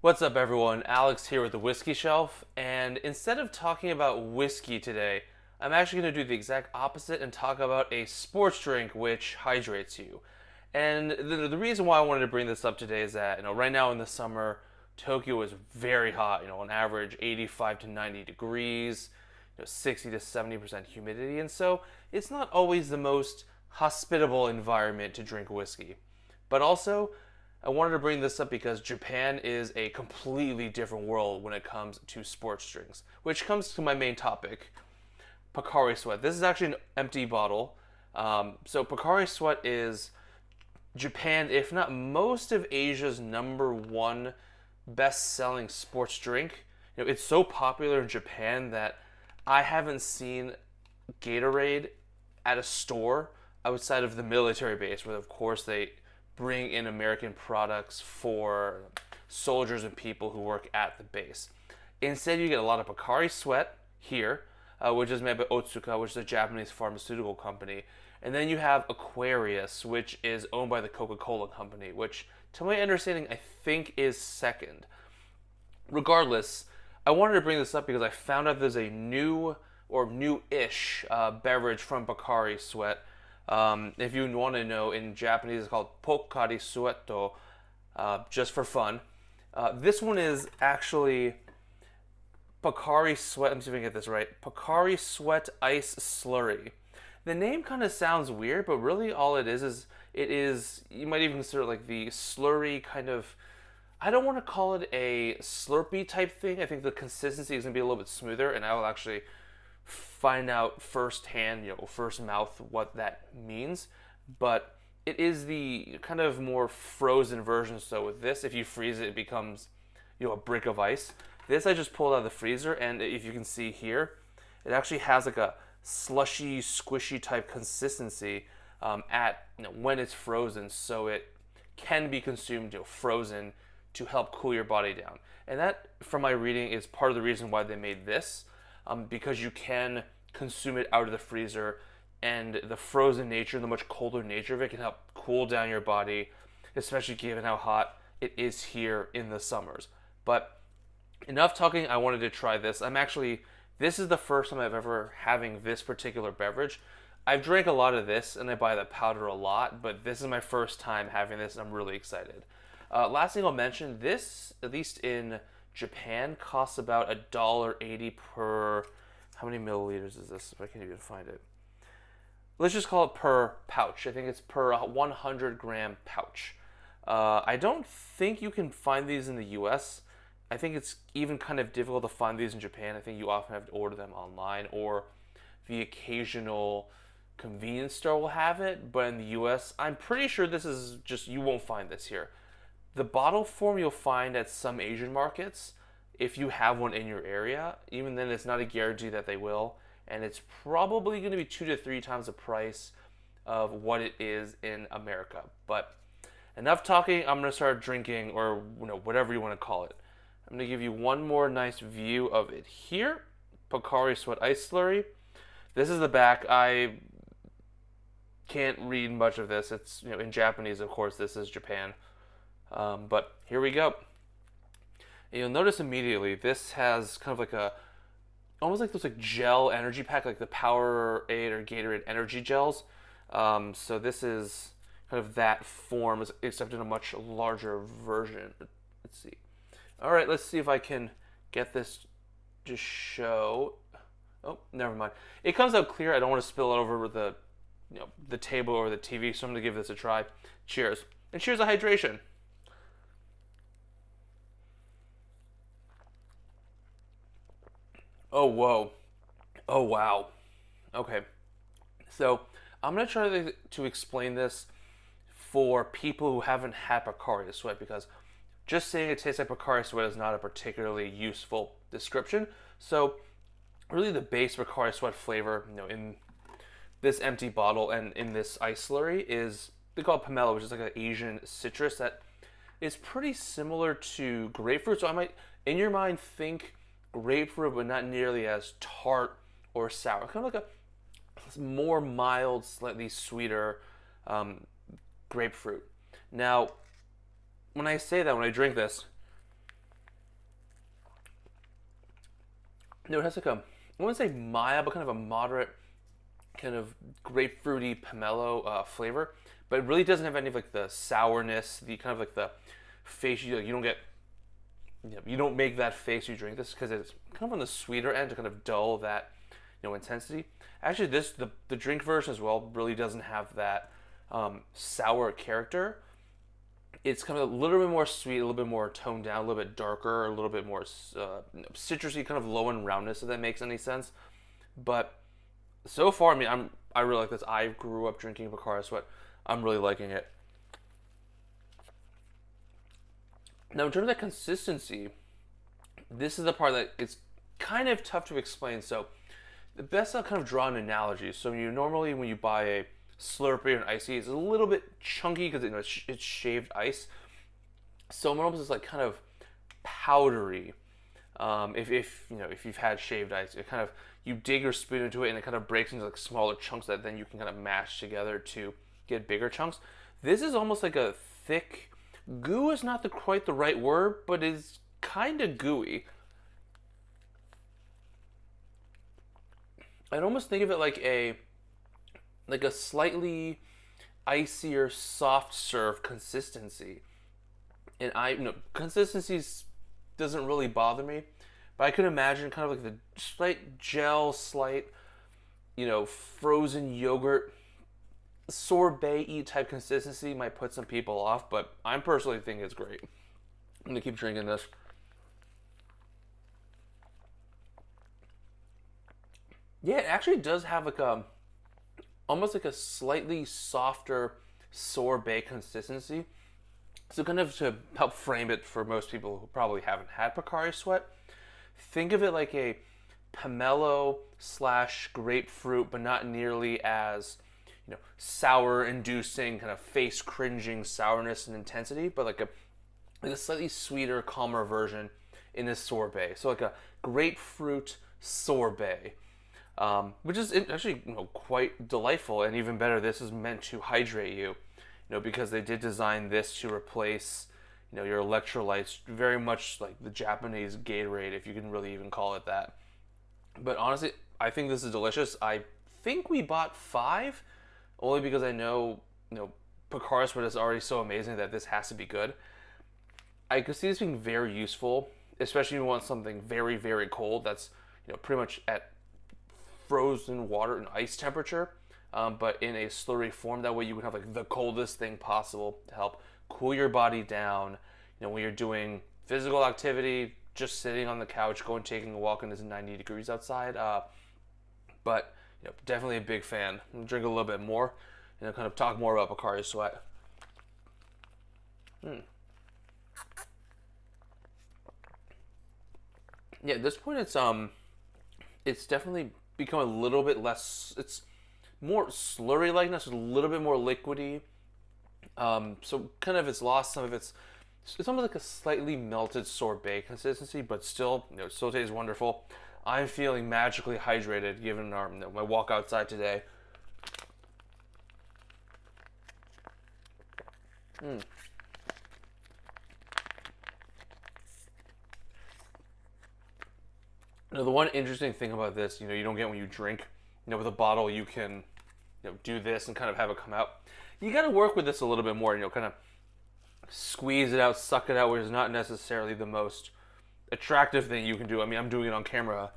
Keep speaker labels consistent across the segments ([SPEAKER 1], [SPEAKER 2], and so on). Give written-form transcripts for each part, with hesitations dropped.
[SPEAKER 1] What's up, everyone? Alex here with the Whiskey Shelf, and instead of talking about whiskey today, I'm actually going to do the exact opposite and talk about a sports drink which hydrates you. And the reason why I wanted to bring this up today is that, right now in the summer, Tokyo is very hot, on average 85 to 90 degrees, 60 to 70% humidity, and so it's not always the most hospitable environment to drink whiskey. But also, I wanted to bring this up because Japan is a completely different world when it comes to sports drinks, which comes to my main topic, Pocari Sweat. This is actually an empty bottle. So Pocari Sweat is Japan, if not most of Asia's number one best-selling sports drink. It's so popular in Japan that I haven't seen Gatorade at a store outside of the military base, where of course they bring in American products for soldiers and people who work at the base. Instead, you get a lot of Pocari Sweat here, which is made by Otsuka, which is a Japanese pharmaceutical company. And then you have Aquarius, which is owned by the Coca-Cola company, which, to my understanding, I think is second. Regardless, I wanted to bring this up because I found out there's a new or new-ish beverage from Pocari Sweat. If you want to know, in Japanese it's called Pocari Sweat, just for fun. This one is actually Pocari Sweat. Let me see if I can get this right. Pocari Sweat Ice Slurry. The name kind of sounds weird, but really all it is it is, you might even consider it like the slurry kind of. I don't want to call it a slurpy type thing. I think the consistency is going to be a little bit smoother, and I will actually find out firsthand, first mouth, what that means. But it is the kind of more frozen version. So with this, if you freeze it, it becomes, a brick of ice. This I just pulled out of the freezer, and if you can see here, it actually has like a slushy, squishy type consistency at when it's frozen, so it can be consumed frozen to help cool your body down. And that, from my reading, is part of the reason why they made this, because you can consume it out of the freezer, and the frozen nature, the much colder nature of it, can help cool down your body, especially given how hot it is here in the summers. But enough talking. I wanted to try this. This is the first time I've ever having this particular beverage. I've drank a lot of this, and I buy the powder a lot, but this is my first time having this, and I'm really excited. Last thing I'll mention, this, at least in Japan, costs about $1.80 per. How many milliliters is this? If I can even find it. Let's just call it per pouch. I think it's per 100-gram pouch. I don't think you can find these in the US. I think it's even kind of difficult to find these in Japan. I think you often have to order them online, or the occasional convenience store will have it. But in the US, I'm pretty sure this is just, you won't find this here. The bottle form you'll find at some Asian markets if you have one in your area. Even then, it's not a guarantee that they will, and it's probably going to be 2 to 3 times the price of what it is in America. But enough talking. I'm going to start drinking, or whatever you want to call it. I'm going to give you one more nice view of it here. Pocari Sweat Ice Slurry. This is the back. I can't read much of this. It's in Japanese, of course. This is Japan. But here we go. And you'll notice immediately this has kind of like almost like those like gel energy pack, like the Powerade or Gatorade energy gels. So this is kind of that form, except in a much larger version. Let's see. All right, let's see if I can get this to show. Oh, never mind. It comes out clear. I don't want to spill it over the table or the TV, so I'm gonna give this a try. Cheers, and cheers to hydration. Oh, whoa. Oh, wow. Okay. So, I'm going to try to explain this for people who haven't had Pocari Sweat, because just saying it tastes like Pocari Sweat is not a particularly useful description. So, really the base Pocari Sweat flavor, in this empty bottle and in this ice slurry is, they call it pomelo, which is like an Asian citrus that is pretty similar to grapefruit. So I might, in your mind, think grapefruit, but not nearly as tart or sour. Kind of like a more mild, slightly sweeter grapefruit. Now, when I say that, when I drink this, No, it has like a, I wouldn't say mild, but kind of a moderate kind of grapefruity pomelo flavor. But it really doesn't have any of like the sourness, the kind of like the face you don't get. You don't make that face you drink this because it's kind of on the sweeter end to kind of dull that intensity. Actually, the drink version as well really doesn't have that sour character. It's kind of a little bit more sweet, a little bit more toned down, a little bit darker, a little bit more citrusy, kind of low in roundness. If that makes any sense. But so far, I mean, I really like this. I grew up drinking Pocari Sweat. I'm really liking it. Now, in terms of that consistency, this is the part that it's kind of tough to explain. So, the best I'll kind of draw an analogy. So, normally when you buy a Slurpee or an icee, it's a little bit chunky because it's shaved ice. So, it almost is like kind of powdery. If you've had shaved ice, it kind of you dig your spoon into it and it kind of breaks into like smaller chunks that then you can kind of mash together to get bigger chunks. This is almost like a thick goo is not quite the right word, but is kind of gooey. I'd almost think of it like a slightly icier soft serve consistency. And consistency doesn't really bother me, but I could imagine kind of like the slight gel, frozen yogurt sorbet-y type consistency might put some people off, but I personally think it's great. I'm gonna keep drinking this. Yeah, it actually does have like almost like a slightly softer sorbet consistency. So kind of to help frame it for most people who probably haven't had Pocari Sweat, think of it like a pomelo slash grapefruit, but not nearly as sour inducing kind of face cringing sourness and intensity, but like a slightly sweeter, calmer version in this sorbet. So like a grapefruit sorbet, which is actually quite delightful, and even better, this is meant to hydrate you, because they did design this to replace your electrolytes, very much like the Japanese Gatorade, if you can really even call it that. But honestly, I think this is delicious. I think we bought 5, only because I know Pocari Sweat is already so amazing that this has to be good. I could see this being very useful, especially if you want something very, very cold that's pretty much at frozen water and ice temperature, but in a slurry form. That way you can have like the coldest thing possible to help cool your body down. When you're doing physical activity, just sitting on the couch, taking a walk, and it's 90 degrees outside. But definitely a big fan. I'm gonna drink a little bit more, and kind of talk more about Pocari Sweat. Yeah, at this point it's definitely become a little bit less. It's more slurry like, a little bit more liquidy. So kind of it's lost some of it's almost like a slightly melted sorbet consistency, but still, still tastes wonderful. I'm feeling magically hydrated given my walk outside today. The one interesting thing about this, you don't get when you drink. With a bottle, you can, do this and kind of have it come out. You got to work with this a little bit more, kind of squeeze it out, suck it out, which is not necessarily the most attractive thing you can do. I mean, I'm doing it on camera,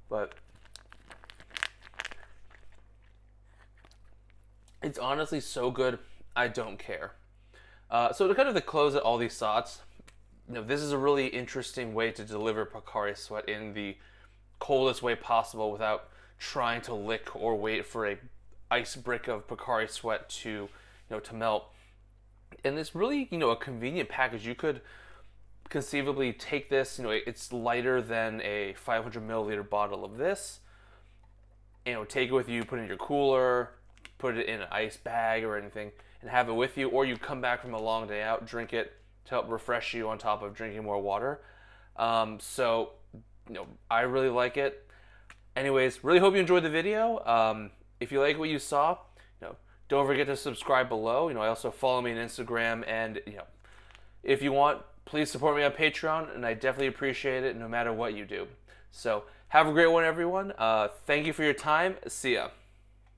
[SPEAKER 1] but it's honestly so good, I don't care. So to kind of the close at all these thoughts, this is a really interesting way to deliver Pocari Sweat in the coldest way possible without trying to lick or wait for a ice brick of Pocari Sweat to to melt. And it's really a convenient package. You could conceivably take this. It's lighter than a 500 milliliter bottle of this. Take it with you, put it in your cooler, put it in an ice bag or anything, and have it with you. Or you come back from a long day out, drink it to help refresh you on top of drinking more water. So I really like it. Anyways, really hope you enjoyed the video. If you like what you saw, don't forget to subscribe below. I also follow me on Instagram, and if you want, please support me on Patreon, and I definitely appreciate it no matter what you do. So have a great one, everyone. Thank you for your time. See ya.